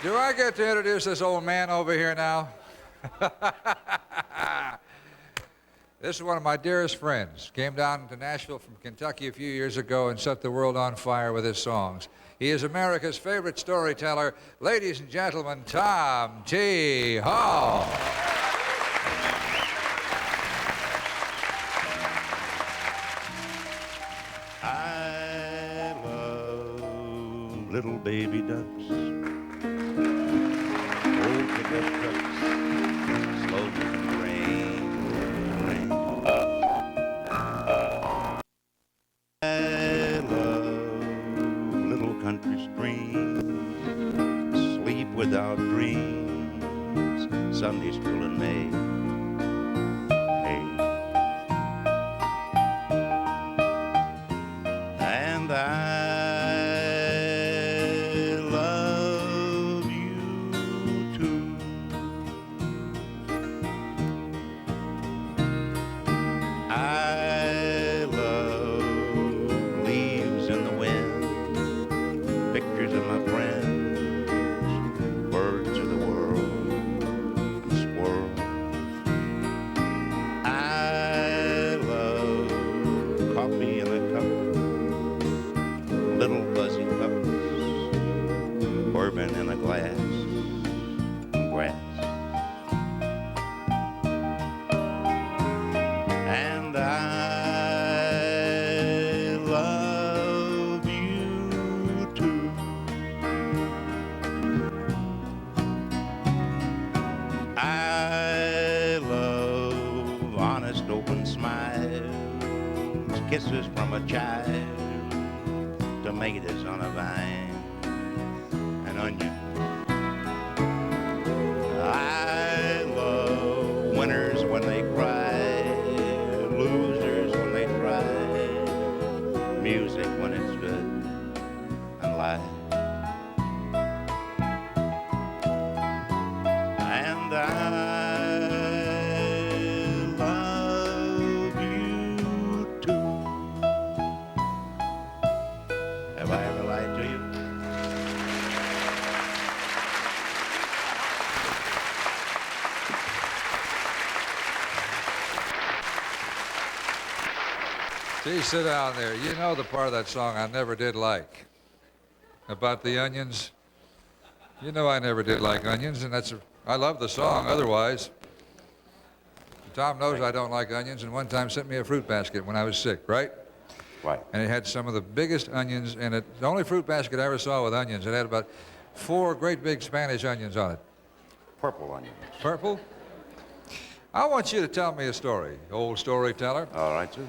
Do I get to introduce this old man over here now? This is one of my dearest friends. Came down to Nashville from Kentucky a few years ago and set the world on fire with his songs. He is America's favorite storyteller. Ladies and gentlemen, Tom T. Hall. I love little baby ducks, old pickup trucks, slow moving train. I love little country streams, sleep without dreams, Sunday school in May. And I love you too. I love leaves in the wind, pictures of my friends, birds of the world, and squirrels. I love coffee in a cup, little fuzzy pups, bourbon in a glass, and grass. And I love you too. I love honest open smiles, kisses from a child, tomatoes on a vine, and onions. I love winners when they cry, losers when they try, music when it's good, and life. And I love you too. Have I ever lied to you? See, sit down there. You know the part of that song I never did like. About the onions. You know I never did like onions, and I love the song otherwise. Tom knows I don't like onions, and one time sent me a fruit basket when I was sick, right? Right. And it had some of the biggest onions in it. The only fruit basket I ever saw with onions. It had about 4 great big Spanish onions on it. Purple onions. Purple? I want you to tell me a story, old storyteller. All right, sir.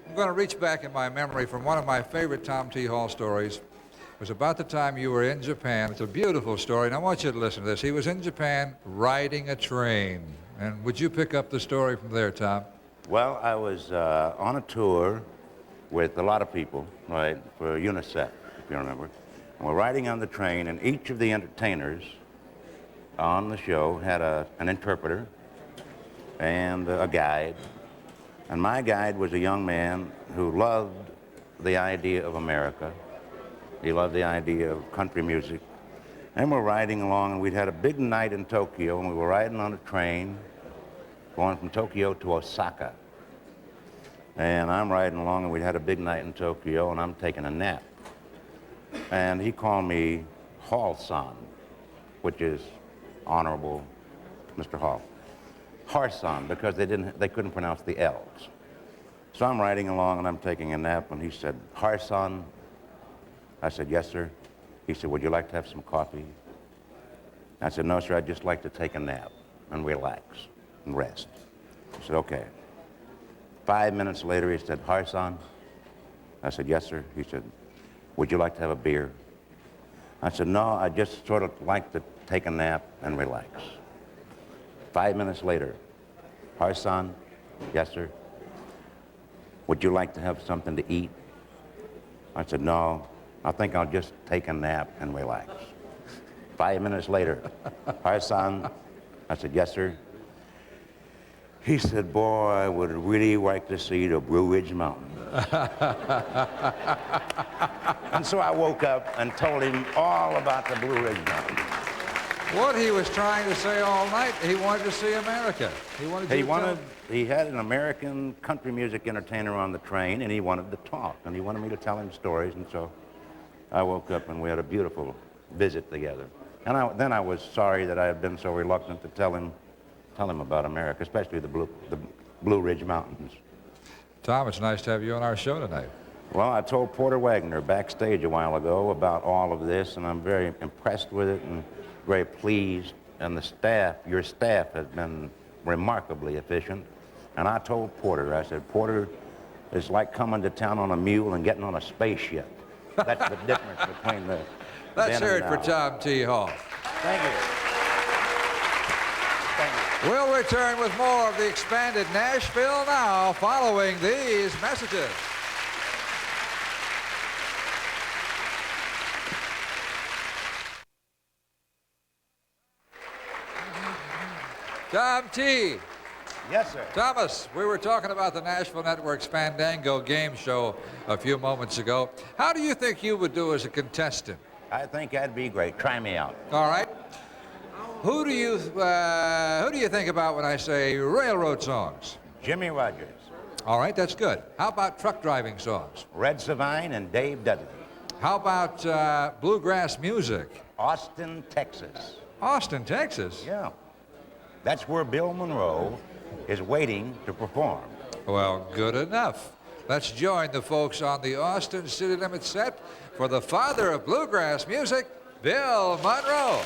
I'm going to reach back in my memory from one of my favorite Tom T. Hall stories. It was about the time you were in Japan. It's a beautiful story, and I want you to listen to this. He was in Japan riding a train. And would you pick up the story from there, Tom? Well, I was on a tour with a lot of people, right, for UNICEF, if you remember. And we're riding on the train, and each of the entertainers on the show had an interpreter and a guide. And my guide was a young man who loved the idea of America. He loved the idea of country music. And we're riding along, and we'd had a big night in Tokyo, and we were riding on a train going from Tokyo to Osaka. And I'm riding along, and we'd had a big night in Tokyo, and I'm taking a nap. And he called me wholesome, which is Honorable Mr. Hall. Harson, because they couldn't pronounce the L's. So I'm riding along, and I'm taking a nap, and he said, Harson. I said, yes, sir. He said, would you like to have some coffee? I said, no, sir, I'd just like to take a nap and relax and rest. He said, okay. 5 minutes later, he said, Harson. I said, yes, sir. He said, would you like to have a beer? I said, no, I just sort of like to take a nap and relax. 5 minutes later, Harson, yes, sir. Would you like to have something to eat? I said, no, I think I'll just take a nap and relax. 5 minutes later, Harson, I said, yes, sir. He said, boy, I would really like to see the Blue Ridge Mountains. And so I woke up and told him all about the Blue Ridge Mountains. What he was trying to say all night, he wanted to see America. He had an American country music entertainer on the train, and he wanted to talk, and he wanted me to tell him stories, and so I woke up and we had a beautiful visit together. And then I was sorry that I had been so reluctant to tell him about America, especially the Blue Ridge Mountains. Tom, it's nice to have you on our show tonight. Well, I told Porter Wagner backstage a while ago about all of this, and I'm very impressed with it and very pleased. And the staff, your staff, has been remarkably efficient. And I told Porter, I said, Porter, it's like coming to town on a mule and getting on a spaceship. That's the difference between the Let's then hear and it for now. Tom T. Hall. Thank you. Thank you. We'll return with more of the expanded Nashville Now following these messages. Tom T. Yes, sir. Thomas, we were talking about the Nashville Network's Fandango game show a few moments ago. How do you think you would do as a contestant? I think I'd be great. Try me out. All right. Who do you think about when I say railroad songs? Jimmy Rogers, All right, that's good. How about truck driving songs? Red Savine, and Dave Dudley. How about bluegrass music? Austin, Texas. Austin, Texas? Yeah. That's where Bill Monroe is waiting to perform. Well, good enough. Let's join the folks on the Austin City Limits set for the father of bluegrass music, Bill Monroe.